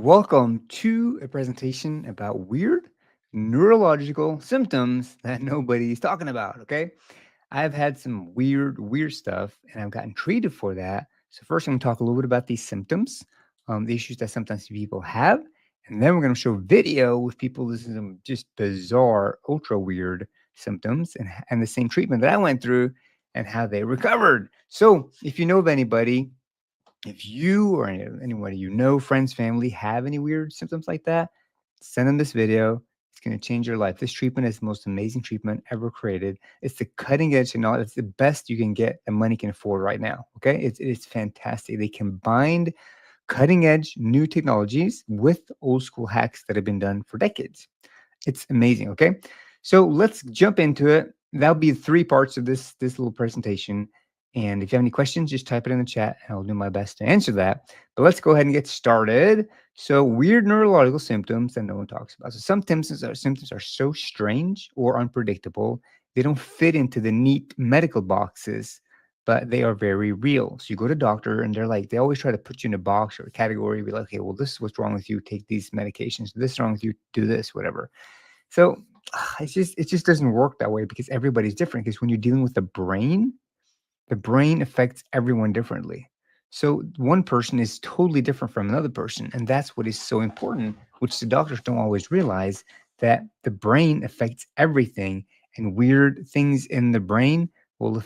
Welcome to a presentation about weird neurological symptoms that nobody's talking about. Okay. I've had some weird stuff and I've gotten treated for that. So, first, I'm going to talk a little bit about these symptoms, the issues that sometimes people have. And then we're going to show video with people with some just bizarre, ultra weird symptoms and the same treatment that I went through and how they recovered. So, if you know of anybody, if you or anybody you know, friends, family, have any weird symptoms like that, send them this video. It's going to change your life. This treatment is the most amazing treatment ever created. It's the cutting edge technology. It's the best you can get and money can afford right now. Okay. It's fantastic. They combined cutting edge new technologies with old school hacks that have been done for decades. It's amazing. Okay. So let's jump into it. That'll be three parts of this little presentation. And if you have any questions, just type it in the chat and I'll do my best to answer that. But let's go ahead and get started. So weird neurological symptoms that no one talks about. So some symptoms are so strange or unpredictable, they don't fit into the neat medical boxes, but they are very real. So you go to a doctor and they always try to put you in a box or a category, be like, okay, well, this is what's wrong with you, take these medications. This is wrong with you, do this, whatever. So it just doesn't work that way because everybody's different. Because when you're dealing with the brain affects everyone differently. So one person is totally different from another person. And that's what is so important, which the doctors don't always realize, that the brain affects everything, and weird things in the brain will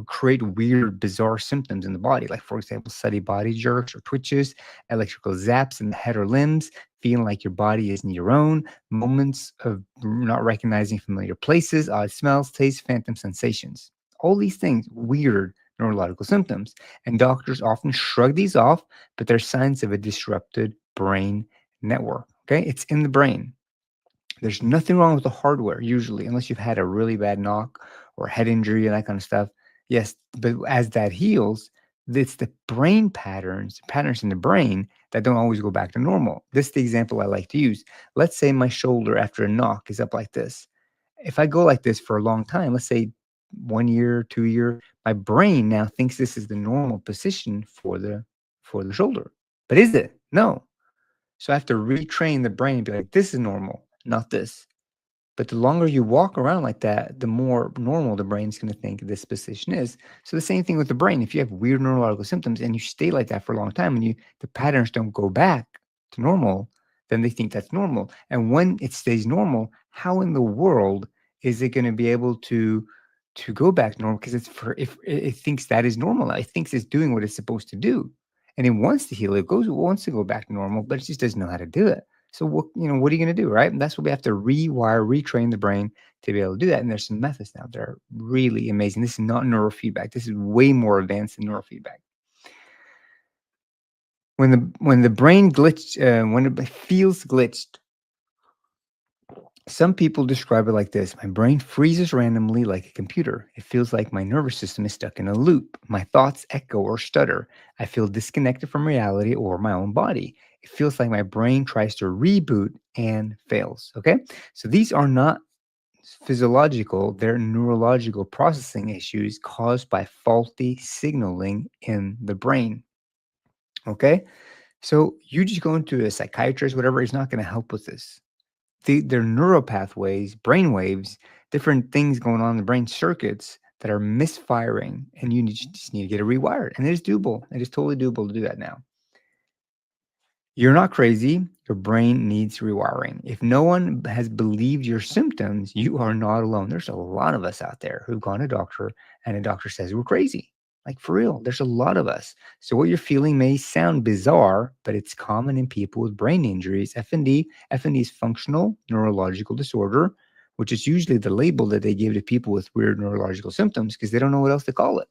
create weird, bizarre symptoms in the body. Like, for example, sudden body jerks or twitches, electrical zaps in the head or limbs, feeling like your body isn't your own, moments of not recognizing familiar places, odd smells, tastes, phantom sensations. All these things, weird neurological symptoms. And doctors often shrug these off, but they're signs of a disrupted brain network. Okay. It's in the brain. There's nothing wrong with the hardware, usually, unless you've had a really bad knock or head injury and that kind of stuff. Yes, but as that heals, it's the brain patterns in the brain that don't always go back to normal. This is the example I like to use. Let's say my shoulder after a knock is up like this. If I go like this for a long time, let's say 1 year, 2 year, my brain now thinks this is the normal position for the shoulder. But is it? No. So I have to retrain the brain and be like, this is normal, not this. But the longer you walk around like that, the more normal the brain's going to think this position is. So the same thing with the brain. If you have weird neurological symptoms and you stay like that for a long time and the patterns don't go back to normal, then they think that's normal. And when it stays normal, how in the world is it going to be able to go back to normal? Because if it thinks that is normal, it thinks it's doing what it's supposed to do, and it wants to heal. It wants to go back to normal, but it just doesn't know how to do it. So what are you going to do, right? And that's what we have to retrain the brain to be able to do that. And there's some methods now that are really amazing. This is not neurofeedback. This is way more advanced than neurofeedback. When the brain when it feels glitched, some people describe it like this: my brain freezes randomly like a computer. It feels like my nervous system is stuck in a loop. My thoughts echo or stutter. I feel disconnected from reality or my own body. It feels like my brain tries to reboot and fails. Okay. So these are not physiological, they're neurological processing issues caused by faulty signaling in the brain. Okay. So you just go into a psychiatrist, whatever, is not going to help with this. They're neural pathways, brain waves, different things going on in the brain circuits that are misfiring, and just need to get it rewired. And it is doable. It is totally doable to do that now. You're not crazy. Your brain needs rewiring. If no one has believed your symptoms, you are not alone. There's a lot of us out there who've gone to a doctor and a doctor says we're crazy. Like, for real, there's a lot of us. So what you're feeling may sound bizarre, but it's common in people with brain injuries. FND is functional neurological disorder, which is usually the label that they give to people with weird neurological symptoms because they don't know what else to call it,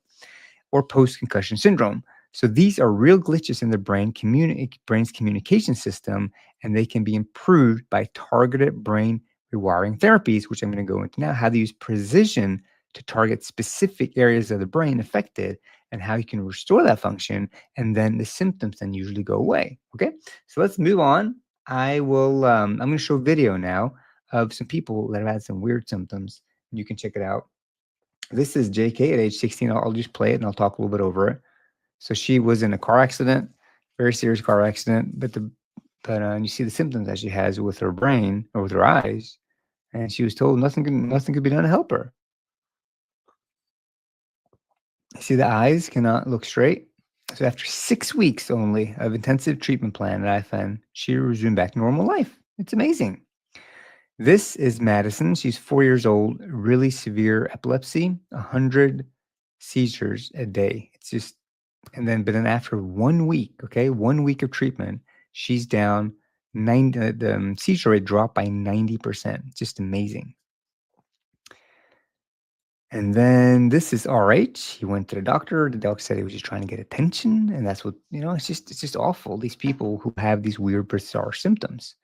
or post-concussion syndrome. So these are real glitches in the brain's communication system, and they can be improved by targeted brain rewiring therapies, which I'm going to go into now, how they use precision to target specific areas of the brain affected and how you can restore that function. And then the symptoms then usually go away. Okay, so let's move on. I'm going to show a video now of some people that have had some weird symptoms. You can check it out. This is JK at age 16. I'll just play it and I'll talk a little bit over it. So she was in a car accident, very serious car accident, but But you see the symptoms that she has with her brain or with her eyes, and she was told nothing could be done to help her. See, the eyes cannot look straight. So after 6 weeks only of intensive treatment plan at IFN, she resumed back to normal life. It's amazing. This is Madison. She's 4 years old, really severe epilepsy, 100 seizures a day. It's just, but then after 1 week, okay, 1 week of treatment, she's down 90, the seizure rate dropped by 90%. Just amazing. And then this is RH. He went to the doctor. The doctor said he was just trying to get attention, and that's what it's just awful. These people who have these weird, bizarre symptoms,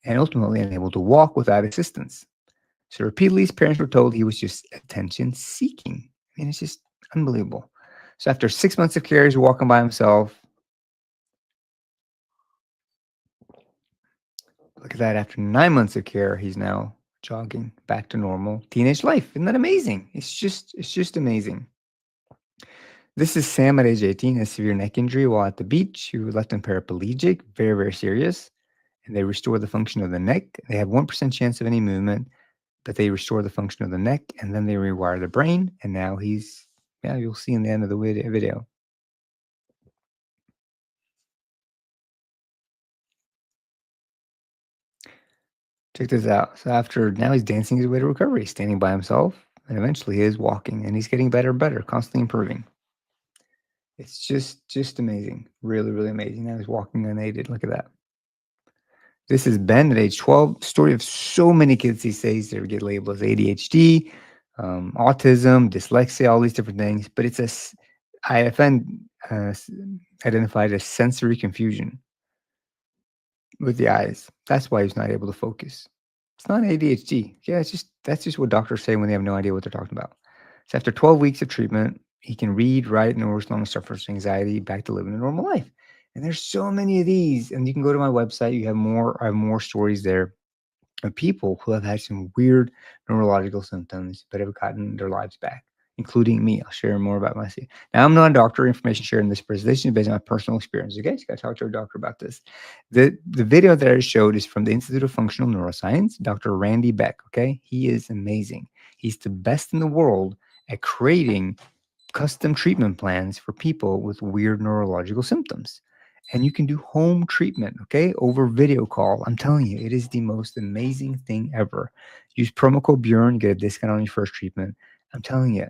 and ultimately unable to walk without assistance. So repeatedly, his parents were told he was just attention seeking. I mean, it's just unbelievable. So after 6 months of care, he's walking by himself. Look at that. After 9 months of care, he's now jogging back to normal teenage life. Isn't that amazing? It's just amazing. This is Sam at age 18, has severe neck injury while at the beach. He was left him paraplegic, very, very serious. And they restore the function of the neck. They have 1% chance of any movement, but they restore the function of the neck, and then they rewire the brain. And now yeah, you'll see in the end of the video. Check this out. So now he's dancing his way to recovery, he's standing by himself, and eventually he is walking, and he's getting better and better, constantly improving. It's just amazing. Really, really amazing. Now he's walking unaided. Look at that. This is Ben at age 12. Story of so many kids these days that get labeled as ADHD, autism, dyslexia, all these different things. But IFN identified as sensory confusion with the eyes. That's why he's not able to focus. It's not ADHD. Yeah, that's just what doctors say when they have no idea what they're talking about. So after 12 weeks of treatment, he can read, write, and no longer suffers from anxiety, back to living a normal life. And there's so many of these. And you can go to my website. I have more stories there of people who have had some weird neurological symptoms but have gotten their lives back, including me. I'll share more about myself. Now, I'm not a doctor. Information shared in this presentation is based on my personal experience. Okay, so you got to talk to a doctor about this. The video that I showed is from the Institute of Functional Neuroscience, Dr. Randy Beck. Okay, he is amazing. He's the best in the world at creating custom treatment plans for people with weird neurological symptoms. And you can do home treatment, okay, over video call. I'm telling you, it is the most amazing thing ever. Use promo code Bjorn, get a discount on your first treatment. I'm telling you,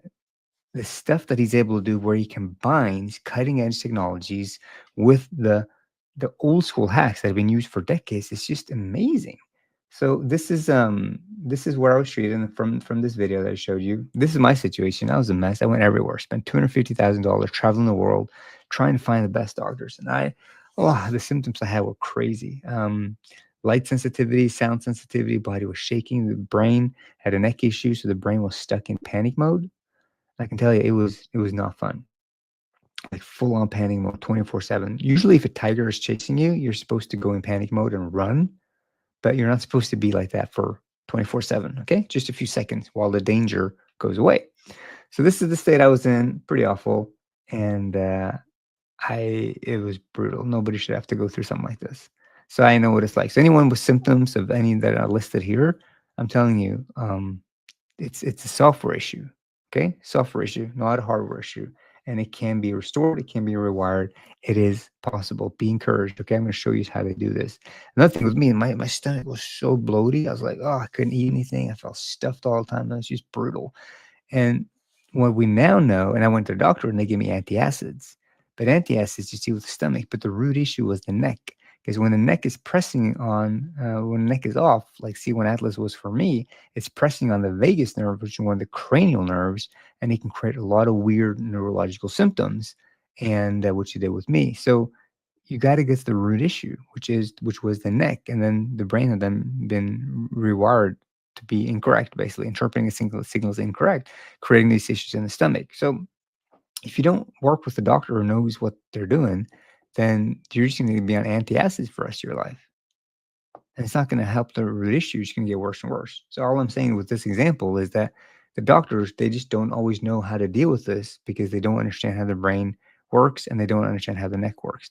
the stuff that he's able to do where he combines cutting edge technologies with the old school hacks that have been used for decades is just amazing. So this is where I was treated, and from this video that I showed you. This is my situation. I was a mess. I went everywhere, spent $250,000 traveling the world, trying to find the best doctors. And the symptoms I had were crazy. Light sensitivity, sound sensitivity, body was shaking, the brain had a neck issue, so the brain was stuck in panic mode. I can tell you, it was not fun. Like full on panic mode, 24/7. Usually, if a tiger is chasing you, you're supposed to go in panic mode and run, but you're not supposed to be like that for 24/7. Okay, just a few seconds while the danger goes away. So this is the state I was in, pretty awful, and it was brutal. Nobody should have to go through something like this. So I know what it's like. So anyone with symptoms of any that are listed here, I'm telling you, it's a software issue. Okay, software issue, not a hardware issue, and it can be restored. It can be rewired. It is possible. Be encouraged. Okay, I'm going to show you how to do this. Another thing with me, my stomach was so bloated. I was like, oh, I couldn't eat anything. I felt stuffed all the time. It was just brutal. And what we now know, and I went to the doctor and they gave me antacids. But antacids you see with the stomach, but the root issue was the neck. Because when the neck is pressing on, when the neck is off, like C1 Atlas was for me, it's pressing on the vagus nerve, which is one of the cranial nerves, and it can create a lot of weird neurological symptoms, and which it did with me. So you got to get to the root issue, which was the neck, and then the brain had then been rewired to be incorrect, basically interpreting the signals incorrect, creating these issues in the stomach. So if you don't work with a doctor who knows what they're doing, then you're just going to be on antacids for the rest of your life. And it's not going to help the root issue. It's going to get worse and worse. So all I'm saying with this example is that the doctors, they just don't always know how to deal with this because they don't understand how the brain works and they don't understand how the neck works.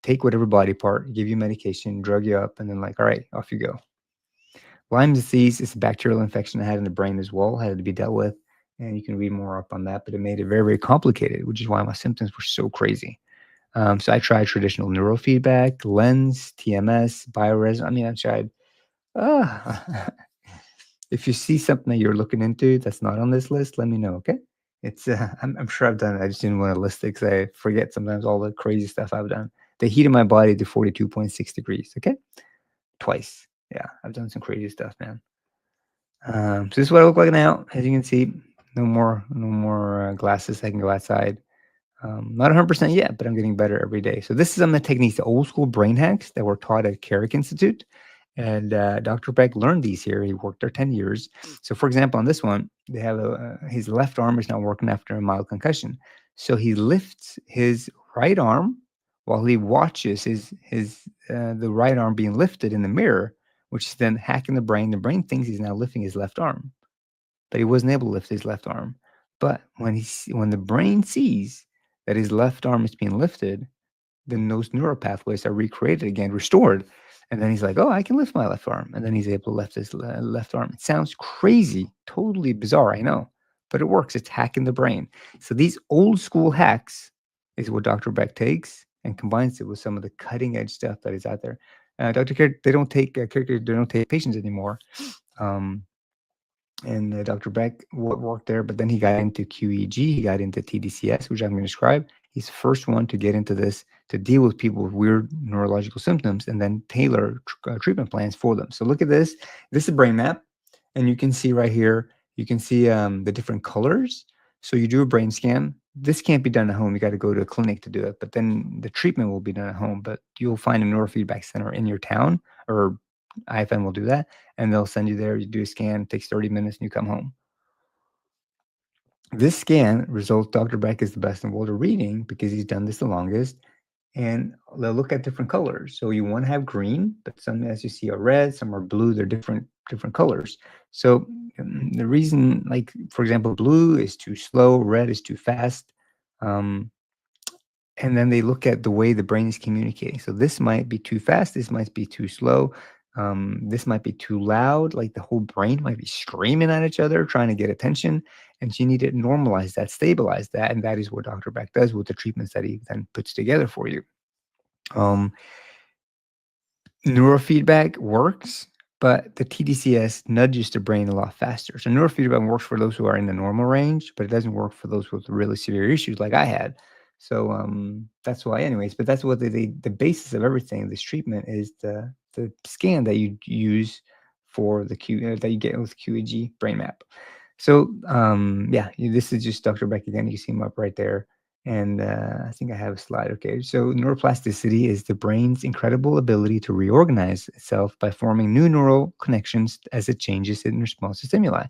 take whatever body part, give you medication, drug you up, and then like, all right, off you go. Lyme disease is a bacterial infection I had in the brain as well, had to be dealt with. And you can read more up on that, but it made it very, very complicated, which is why my symptoms were so crazy. So I tried traditional neurofeedback, lens, TMS, bioresonance. I mean, I tried. Uh, if you see something that you're looking into that's not on this list, let me know, okay? It's I'm sure I've done it. I just didn't want to list it because I forget sometimes all the crazy stuff I've done. They heated my body to 42.6 degrees, okay? Twice. Yeah, I've done some crazy stuff, man. So this is what I look like now. As you can see, no more glasses. I can go outside. Not 100% yet, but I'm getting better every day. So this is some of the techniques, the old school brain hacks that were taught at Carrick Institute. And Dr. Beck learned these here. He worked there 10 years. So for example, on this one, they have his left arm is not working after a mild concussion. So he lifts his right arm while he watches the right arm being lifted in the mirror, which is then hacking the brain. The brain thinks he's now lifting his left arm, but he wasn't able to lift his left arm. But when the brain sees that his left arm is being lifted, then those neural pathways are recreated again, restored. And then he's like, oh, I can lift my left arm. And then he's able to lift his left arm. It sounds crazy, totally bizarre, I know, but it works. It's hacking the brain. So these old school hacks is what Dr. Beck takes and combines it with some of the cutting edge stuff that is out there. Dr. Care, they don't take patients anymore. And Dr. Beck worked there, but then he got into QEG, he got into tDCS, which I'm going to describe. He's the first one to get into this, to deal with people with weird neurological symptoms and then tailor treatment plans for them. So look at this. This is a brain map, and you can see right here, you can see the different colors. So you do a brain scan. This can't be done at home. You got to go to a clinic to do it, but then the treatment will be done at home. But you'll find a neurofeedback center in your town, or IFM will do that, and they'll send you there. You do a scan, it takes 30 minutes, and you come home. This scan results Dr. Beck is the best in the world at reading because he's done this the longest. And they'll look at different colors. So you want to have green, but some, as you see, are red, some are blue. They're different colors. So the reason, like for example, blue is too slow, red is too fast. And then they look at the way the brain is communicating. So this might be too fast. This might be too slow. This might be too loud. Like the whole brain might be screaming at each other, trying to get attention. And you need to normalize that, stabilize that. And that is what Dr. Beck does with the treatments that he then puts together for you. Neurofeedback works, but the tDCS nudges the brain a lot faster. So neurofeedback works for those who are in the normal range, but it doesn't work for those with really severe issues like I had. So that's why, anyways. But that's what the basis of everything. This treatment is the scan that you use for the that you get with QEG brain map. So yeah, this is just Dr. Beck again. You see him up right there. And I think I have a slide. Okay, so neuroplasticity is the brain's incredible ability to reorganize itself by forming new neural connections as it changes in response to stimuli.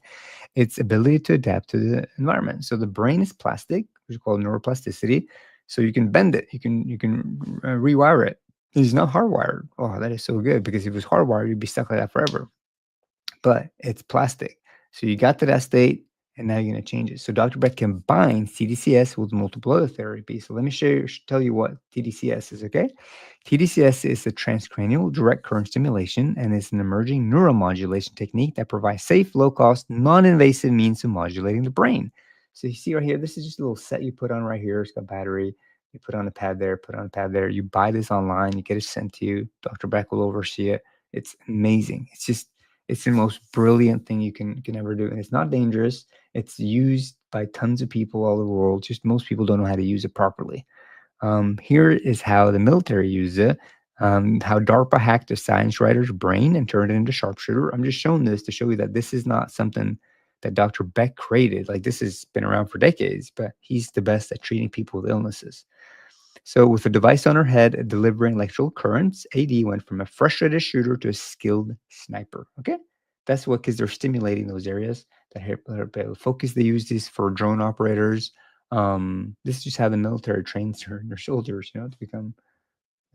Its ability to adapt to the environment. So the brain is plastic, which is called neuroplasticity. So you can bend it, you can rewire it. It's not hardwired. Oh, that is so good, because if it was hardwired, you'd be stuck like that forever. But it's plastic. So you got to that state, and now you're going to change it. So Dr. Beck combines tDCS with multiple other therapies. So let me tell you what tDCS is, okay? tDCS is a transcranial direct current stimulation, and it's an emerging neuromodulation technique that provides safe, low-cost, non-invasive means of modulating the brain. So you see right here, this is just a little set you put on right here. It's got battery. You put on a pad there, put on a pad there. You buy this online. You get it sent to you. Dr. Beck will oversee it. It's amazing. It's the most brilliant thing you can ever do. And it's not dangerous. It's used by tons of people all over the world. Just most people don't know how to use it properly. Here is how the military uses it. How DARPA hacked a science writer's brain and turned it into sharpshooter. I'm just showing this to show you that this is not something that Dr. Beck created. Like, this has been around for decades, but he's the best at treating people with illnesses. So with a device on her head delivering electrical currents, AD went from a frustrated shooter to a skilled sniper. Okay? That's what, because they're stimulating those areas that help focus. They use these for drone operators. This is just how the military trains their soldiers, to become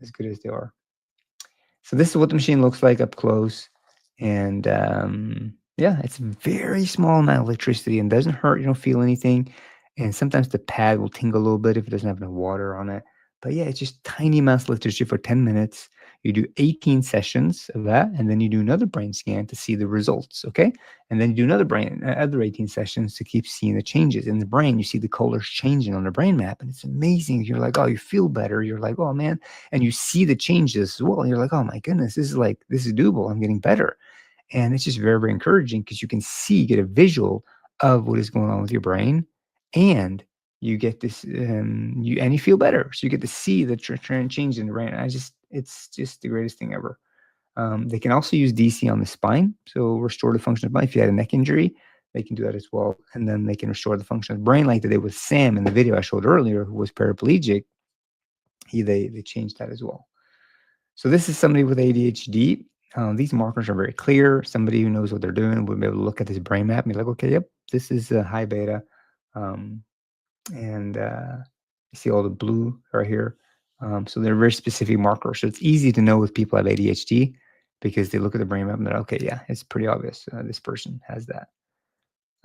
as good as they are. So this is what the machine looks like up close. And yeah, it's a very small amount of electricity and doesn't hurt. You don't feel anything. And sometimes the pad will tingle a little bit if it doesn't have enough water on it. But yeah, it's just tiny amounts of literature for 10 minutes. You do 18 sessions of that, and then you do another brain scan to see the results. Okay. And then you do another other 18 sessions to keep seeing the changes in the brain. You see the colors changing on the brain map, and it's amazing. You're like, oh, you feel better. You're like, oh man. And you see the changes as well. And you're like, oh my goodness, this is doable. I'm getting better. And it's just very, very encouraging because you can see, get a visual of what is going on with your brain, and you get this, you feel better. So you get to see the trend change in the brain. It's just the greatest thing ever. They can also use DC on the spine, so restore the function of the spine. If you had a neck injury, they can do that as well, and then they can restore the function of the brain, like they did with Sam in the video I showed earlier, who was paraplegic. They changed that as well. So this is somebody with ADHD. These markers are very clear. Somebody who knows what they're doing will be able to look at this brain map and be like, okay, yep, this is a high beta. Um, and you see all the blue right here. So they're very specific markers. So it's easy to know with people have ADHD because they look at the brain map and they're okay, yeah, it's pretty obvious. This person has that.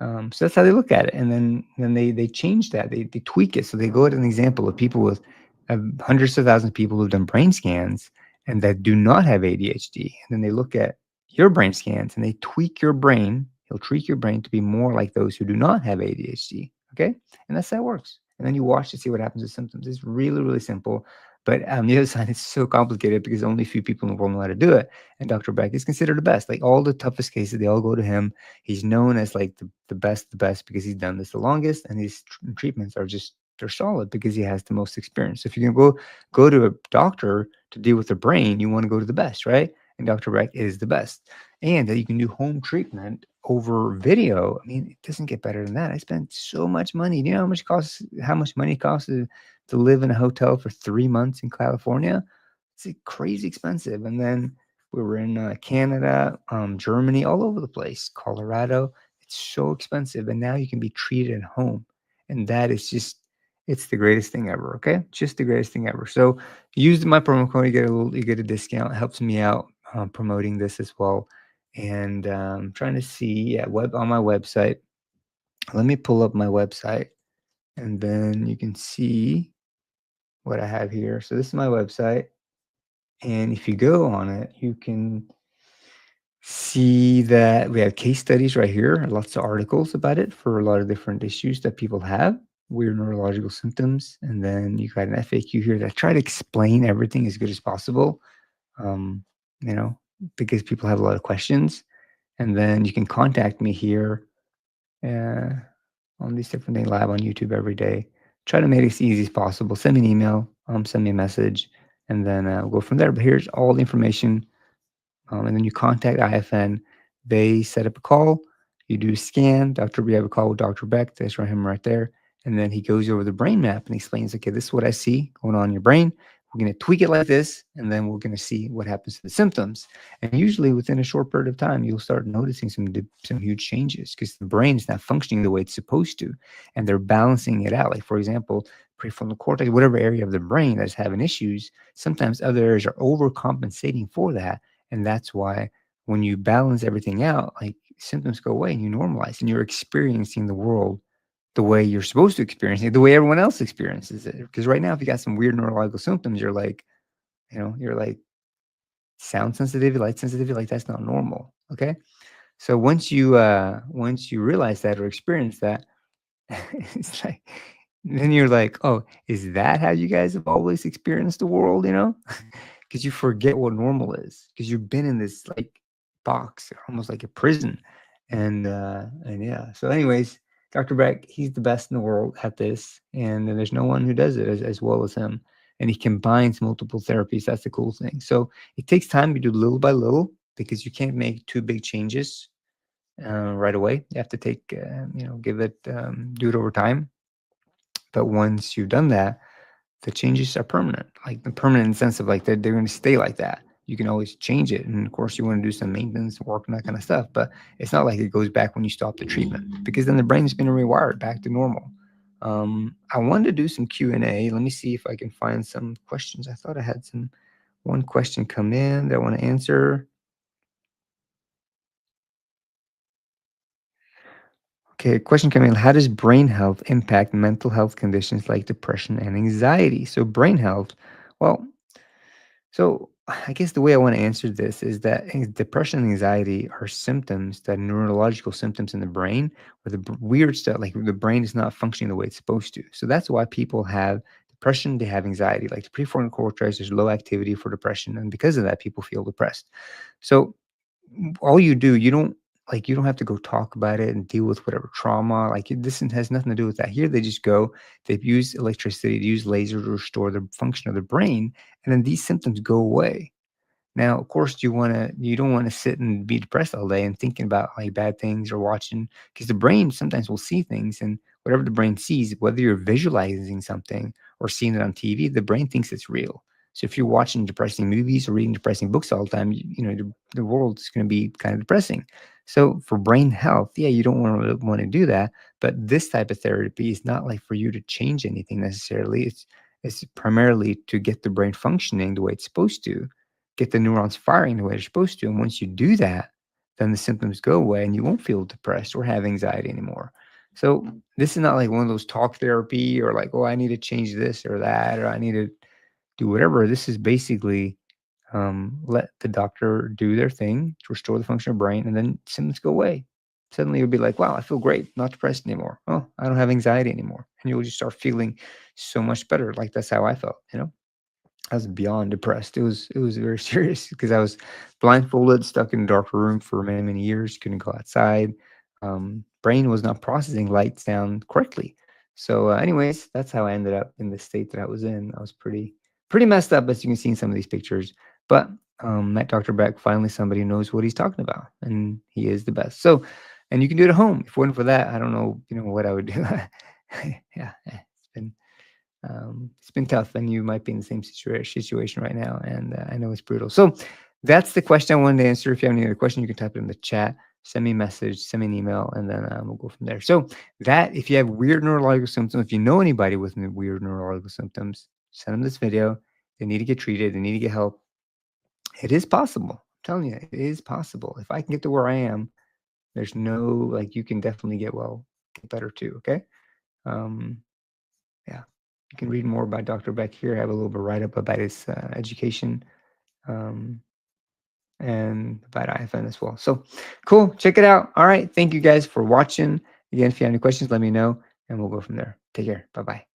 So that's how they look at it, and then they change that. They tweak it. So they go at an example of people with hundreds of thousands of people who've done brain scans and that do not have ADHD, and then they look at your brain scans and they tweak your brain. He'll tweak your brain to be more like those who do not have ADHD. Okay, and that's how it works. And then you watch to see what happens with symptoms. It's really really simple. But on the other side, it's so complicated because only a few people in the world know how to do it. And Dr. Beck is considered the best. Like all the toughest cases, they all go to him. He's known as like the best because he's done this the longest, and his treatments are just they're solid because he has the most experience. So if you're gonna go to a doctor to deal with the brain, you want to go to the best, right? And Dr. Beck is the best, and that you can do home treatment over video. I mean, it doesn't get better than that. I spent so much money. Do you know how much money it costs to live in a hotel for 3 months in California? It's crazy expensive. And then we were in Canada, Germany, all over the place, Colorado. It's so expensive, and now you can be treated at home, and that is just it's the greatest thing ever. Okay, just the greatest thing ever. So use my promo code, you get a discount. It helps me out promoting this as well. And trying to see web on my website. Let me pull up my website, and then you can see what I have here. So this is my website, and if you go on it, you can see that we have case studies right here, lots of articles about it for a lot of different issues that people have, weird neurological symptoms. And then you got an FAQ here that try to explain everything as good as possible, um, you know, because people have a lot of questions. And then you can contact me here uh, on these different things live on YouTube every day. Try to make it as easy as possible. Send me an email, send me a message, and then we'll go from there. But here's all the information, and then you contact IFN. They set up a call. You do a scan. We have a call with Dr. Beck. That's right, him right there. And then he goes over the brain map and explains, okay, this is what I see going on in your brain. We're going to tweak it like this, and then we're going to see what happens to the symptoms. And usually within a short period of time, you'll start noticing some huge changes because the brain is not functioning the way it's supposed to. And they're balancing it out. Like, for example, prefrontal cortex, whatever area of the brain that's having issues, sometimes other areas are overcompensating for that, and that's why when you balance everything out, like symptoms go away and you normalize and you're experiencing the world the way you're supposed to experience it, the way everyone else experiences it. Because right now, if you got some weird neurological symptoms, you're like sound sensitivity, light sensitivity, like that's not normal. Okay. So once you realize that or experience that, it's like then you're like, oh, is that how you guys have always experienced the world? Because you forget what normal is because you've been in this like box, almost like a prison. And yeah. So, anyways, Dr. Beck, he's the best in the world at this, and there's no one who does it as well as him. And he combines multiple therapies. That's the cool thing. So it takes time. You do little by little because you can't make too big changes right away. You have to give it, do it over time. But once you've done that, the changes are permanent, like the permanent in the sense of like they're going to stay like that. You can always change it. And of course, you want to do some maintenance work and that kind of stuff. But it's not like it goes back when you stop the treatment because then the brain's been rewired back to normal. I wanted to do some Q&A. Let me see if I can find some questions. I thought I had one question come in that I want to answer. Okay, question coming in. How does brain health impact mental health conditions like depression and anxiety? So, brain health, well, so I guess the way I want to answer this is that depression and anxiety are symptoms, that neurological symptoms in the brain, where the weird stuff, like the brain is not functioning the way it's supposed to. So that's why people have depression, they have anxiety. Like the prefrontal cortex, there's low activity for depression. And because of that, people feel depressed. So all you do, you don't have to go talk about it and deal with whatever trauma. Like this has nothing to do with that. Here they just go, they've used electricity to use laser to restore the function of the brain, and then these symptoms go away. Now, of course, you don't want to sit and be depressed all day and thinking about like bad things or watching, because the brain sometimes will see things, and whatever the brain sees, whether you're visualizing something or seeing it on TV, the brain thinks it's real. So if you're watching depressing movies or reading depressing books all the time, the world is going to be kind of depressing. So for brain health, yeah, you don't want to do that, but this type of therapy is not like for you to change anything necessarily. It's primarily to get the brain functioning the way it's supposed to, get the neurons firing the way they're supposed to. And once you do that, then the symptoms go away and you won't feel depressed or have anxiety anymore. So this is not like one of those talk therapy or like, oh, I need to change this or that, or I need to do whatever. This is basically let the doctor do their thing to restore the function of brain, and then symptoms go away. Suddenly you'll be like, wow, I feel great, not depressed anymore. Oh, I don't have anxiety anymore. And you'll just start feeling so much better. Like that's how I felt. I was beyond depressed. It was very serious because I was blindfolded, stuck in a dark room for many, many years, couldn't go outside. Brain was not processing light sound correctly. So, anyways, that's how I ended up in the state that I was in. I was pretty messed up, as you can see in some of these pictures. But met Dr. Beck, finally somebody who knows what he's talking about, and he is the best. So, and you can do it at home. If it wasn't for that, I don't know, what I would do. Yeah, it's been tough, and you might be in the same situation right now, and I know it's brutal. So that's the question I wanted to answer. If you have any other question, you can type it in the chat, send me a message, send me an email, and then we'll go from there. So that, if you have weird neurological symptoms, if you know anybody with weird neurological symptoms, send them this video. They need to get treated. They need to get help. It is possible. I'm telling you, it is possible. If I can get to where I am, there's no, like, you can definitely get better too. Okay. Um, yeah. You can read more about Dr. Beck here. I have a little bit write up about his education, um, and about IFN as well. So cool. Check it out. All right. Thank you guys for watching. Again, if you have any questions, let me know and we'll go from there. Take care. Bye bye.